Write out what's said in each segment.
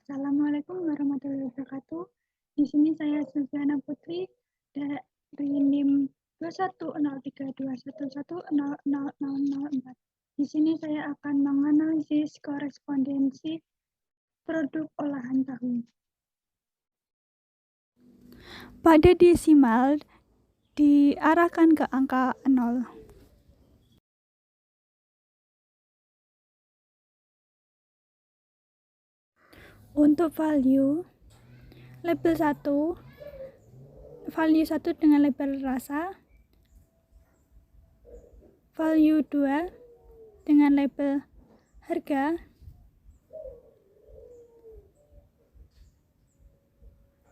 Assalamualaikum warahmatullahi wabarakatuh. Di sini saya Silviana Putri dari NIM 2103211000004. Di sini saya akan menganalisis korespondensi produk olahan tahu. Pada desimal diarahkan ke angka 0. Untuk value, label 1, value 1 dengan label rasa, value 2 dengan label harga,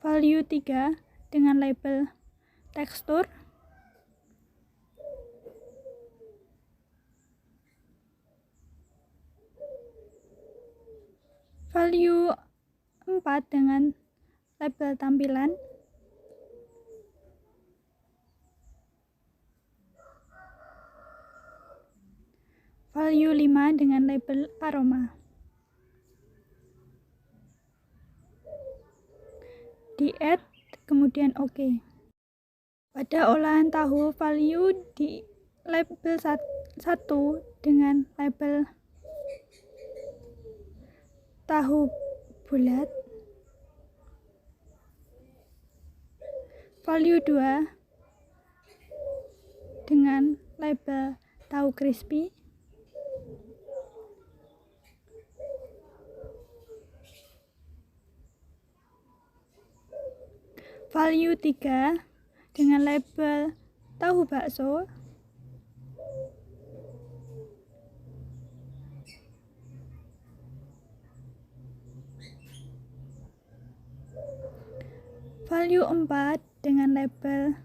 value 3 dengan label tekstur, value 4 dengan label tampilan, value 5 dengan label aroma. Di add, kemudian OK. Pada olahan tahu, value di label 1 dengan label tahu bulat, value 2 dengan label tahu crispy, value 3 dengan label tahu bakso, value 4 dengan label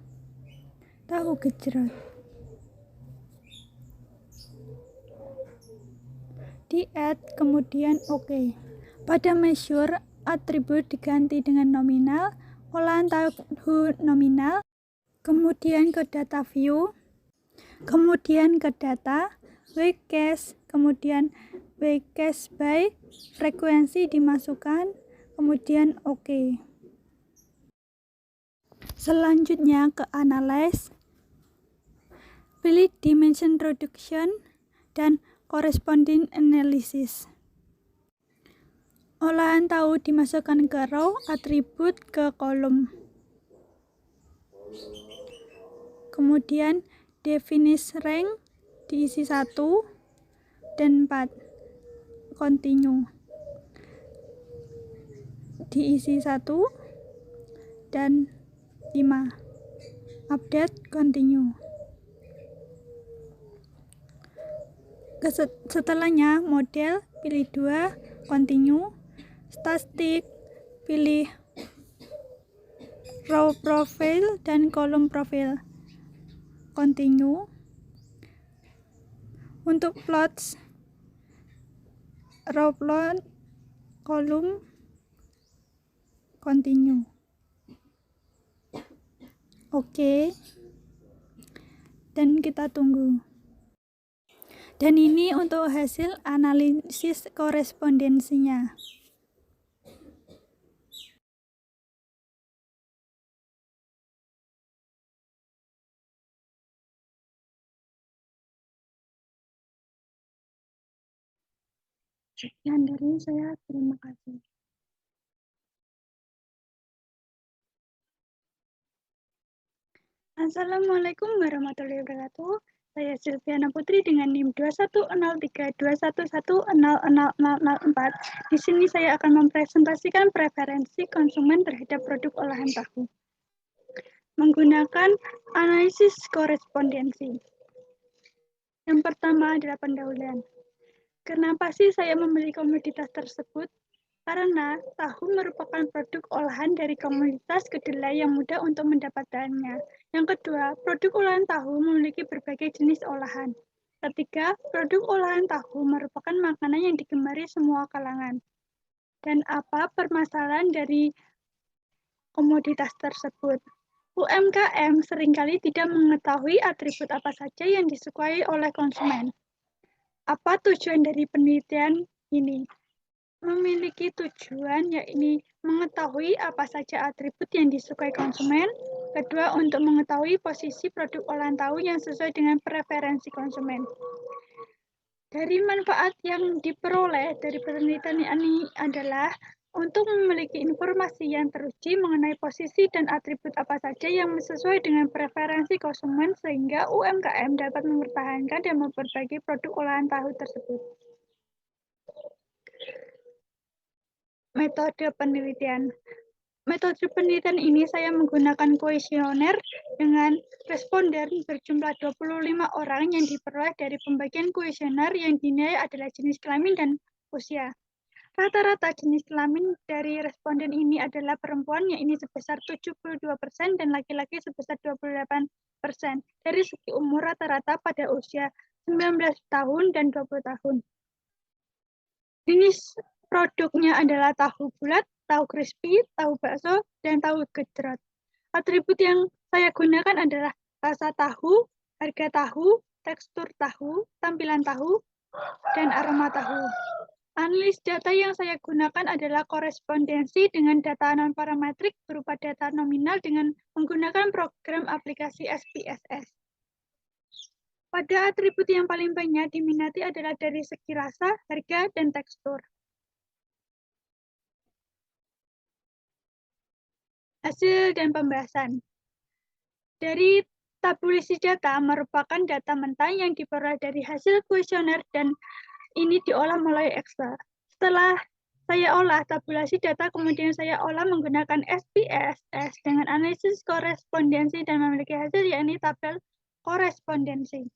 tahu gejrot. Di add, kemudian OK. Pada measure, atribut diganti dengan nominal, olahan tahu nominal, kemudian ke data view, kemudian ke data, weigh cache, kemudian weigh cache by, frekuensi dimasukkan, kemudian OK. Selanjutnya ke analyze, pilih dimension reduction dan corresponding analysis. Olahan tahu dimasukkan ke row, atribut ke kolom. Kemudian definish rank diisi 1 dan 4. Continue. Diisi 1 dan 5. Update, continue. Setelahnya model, pilih 2, continue. Statistik, pilih row profile dan kolom profile, continue. Untuk plots, row plot, kolom, continue. Oke. Dan kita tunggu. Dan ini untuk hasil analisis korespondensinya. Sekian dari saya, terima kasih. Assalamualaikum warahmatullahi wabarakatuh. Saya Silviana Putri dengan NIM 2103211000004. Di sini saya akan mempresentasikan preferensi konsumen terhadap produk olahan tahu menggunakan analisis korespondensi. Yang pertama adalah pendahuluan. Kenapa sih saya membeli komoditas tersebut? Karena tahu merupakan produk olahan dari komunitas kedelai yang mudah untuk mendapatkannya. Yang kedua, produk olahan tahu memiliki berbagai jenis olahan. Ketiga, produk olahan tahu merupakan makanan yang digemari semua kalangan. Dan apa permasalahan dari komoditas tersebut? UMKM seringkali tidak mengetahui atribut apa saja yang disukai oleh konsumen. Apa tujuan dari penelitian ini? memiliki tujuan, yakni mengetahui apa saja atribut yang disukai konsumen. Kedua, untuk mengetahui posisi produk olahan tahu yang sesuai dengan preferensi konsumen. Dari manfaat yang diperoleh dari penelitian ini adalah untuk memiliki informasi yang teruji mengenai posisi dan atribut apa saja yang sesuai dengan preferensi konsumen sehingga UMKM dapat mempertahankan dan memperbaiki produk olahan tahu tersebut. Metode penelitian. Metode penelitian ini saya menggunakan kuesioner dengan responden berjumlah 25 orang yang diperoleh dari pembagian kuesioner yang dinilai adalah jenis kelamin dan usia. Rata-rata jenis kelamin dari responden ini adalah perempuan, yakni sebesar 72% dan laki-laki sebesar 28%. Dari segi umur rata-rata pada usia 19 tahun dan 20 tahun. Jenis produknya adalah tahu bulat, tahu crispy, tahu bakso, dan tahu gejrot. Atribut yang saya gunakan adalah rasa tahu, harga tahu, tekstur tahu, tampilan tahu, dan aroma tahu. Analis data yang saya gunakan adalah korespondensi dengan data non-parametrik berupa data nominal dengan menggunakan program aplikasi SPSS. Pada atribut yang paling banyak diminati adalah dari segi rasa, harga, dan tekstur. Hasil dan pembahasan. Dari tabulasi data merupakan data mentah yang diperoleh dari hasil kuesioner dan ini diolah melalui Excel. Setelah saya olah tabulasi data, kemudian saya olah menggunakan SPSS dengan analisis korespondensi dan memiliki hasil yakni tabel korespondensi.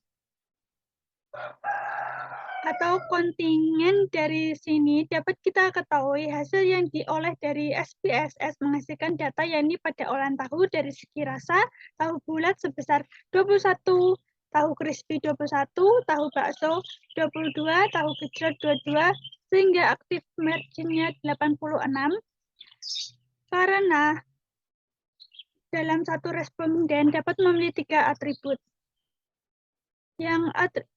Atau kontingen dari sini dapat kita ketahui hasil yang dioleh dari SPSS menghasilkan data yakni pada olahan tahu dari segi rasa, tahu bulat sebesar 21, tahu crispy 21, tahu bakso 22, tahu gejrot 22, sehingga aktif marginnya 86. Karena dalam satu responden dapat memiliki 3 atribut. Yang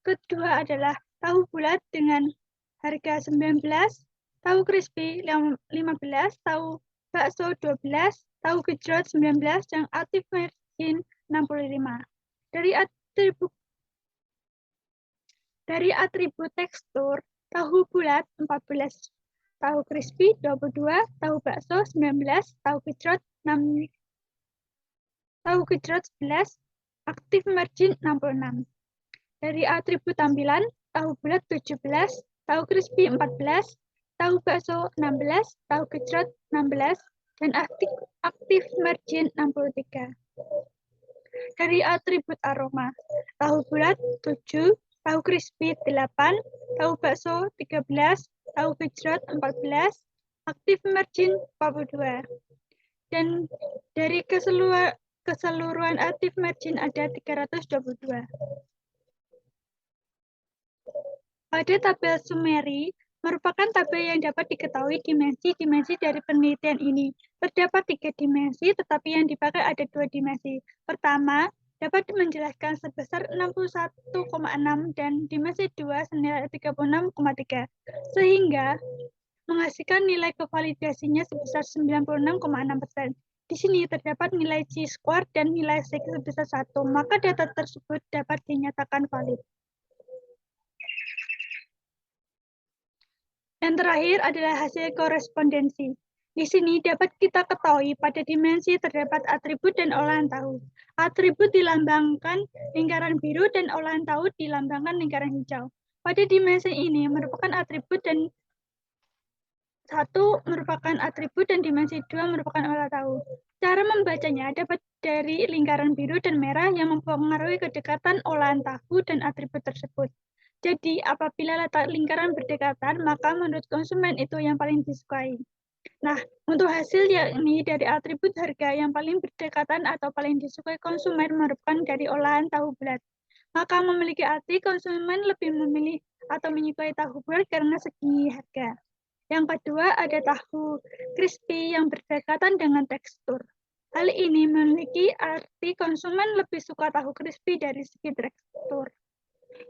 kedua adalah tahu bulat dengan harga 19, tahu crispy 15, tahu bakso 12, tahu gejrot 19, dan aktif margin 65. Dari atribut tekstur, tahu bulat 14, tahu crispy 22, tahu bakso 19, tahu gejrot 6, tahu gejrot 11, aktif margin 66. Dari atribut tampilan, tahu bulat 17, tahu crispy 14, tahu bakso 16, tahu gejrot 16, dan aktif margin 63. Dari atribut aroma, tahu bulat 7, tahu crispy 8, tahu bakso 13, tahu gejrot 14, aktif margin 42. Dan dari keseluruhan aktif margin ada 322. Pada tabel summary merupakan tabel yang dapat diketahui dimensi-dimensi dari penelitian ini. Terdapat 3 dimensi, tetapi yang dipakai ada 2 dimensi. Pertama, dapat menjelaskan sebesar 61,6 dan dimensi 2 senilai 36,3, sehingga menghasilkan nilai kevalidasinya sebesar 96,6%. Di sini terdapat nilai chi-square dan nilai sig sebesar 1, maka data tersebut dapat dinyatakan valid. Yang terakhir adalah hasil korespondensi. Di sini dapat kita ketahui pada dimensi terdapat atribut dan olahan tahu. Atribut dilambangkan lingkaran biru dan olahan tahu dilambangkan lingkaran hijau. Pada dimensi ini merupakan atribut dan 1 merupakan atribut dan dimensi 2 merupakan olahan tahu. Cara membacanya dapat dari lingkaran biru dan merah yang mempengaruhi kedekatan olahan tahu dan atribut tersebut. Jadi, apabila letak lingkaran berdekatan, maka menurut konsumen itu yang paling disukai. Nah, untuk hasil yakni dari atribut harga yang paling berdekatan atau paling disukai konsumen merupakan dari olahan tahu bulat. Maka memiliki arti konsumen lebih memilih atau menyukai tahu bulat karena segi harga. Yang kedua ada tahu crispy yang berdekatan dengan tekstur. Hal ini memiliki arti konsumen lebih suka tahu crispy dari segi tekstur.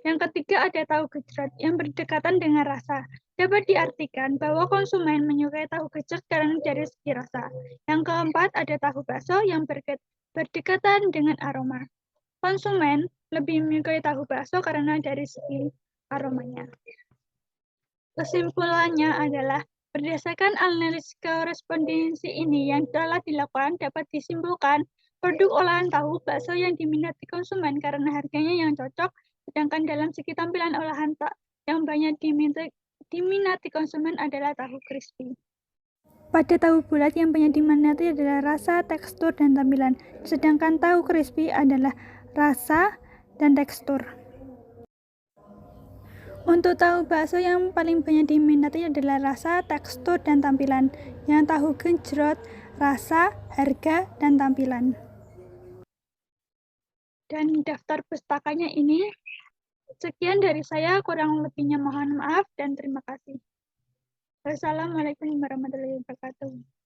Yang ketiga ada tahu gejrot yang berdekatan dengan rasa. Dapat diartikan bahwa konsumen menyukai tahu gejrot karena dari segi rasa. Yang keempat, ada tahu bakso yang berdekatan dengan aroma. Konsumen lebih menyukai tahu bakso karena dari segi aromanya. Kesimpulannya adalah, berdasarkan analisis korespondensi ini yang telah dilakukan, dapat disimpulkan produk olahan tahu bakso yang diminati konsumen karena harganya yang cocok, sedangkan dalam segi tampilan olahan yang banyak diminati konsumen adalah tahu crispy. Pada tahu bulat yang banyak diminati adalah rasa, tekstur, dan tampilan, sedangkan tahu crispy adalah rasa dan tekstur. Untuk tahu bakso yang paling banyak diminati adalah rasa, tekstur, dan tampilan. Yang tahu gejrot, rasa, harga, dan tampilan. Dan daftar pustakanya ini, sekian dari saya, kurang lebihnya mohon maaf dan terima kasih. Wassalamualaikum warahmatullahi wabarakatuh.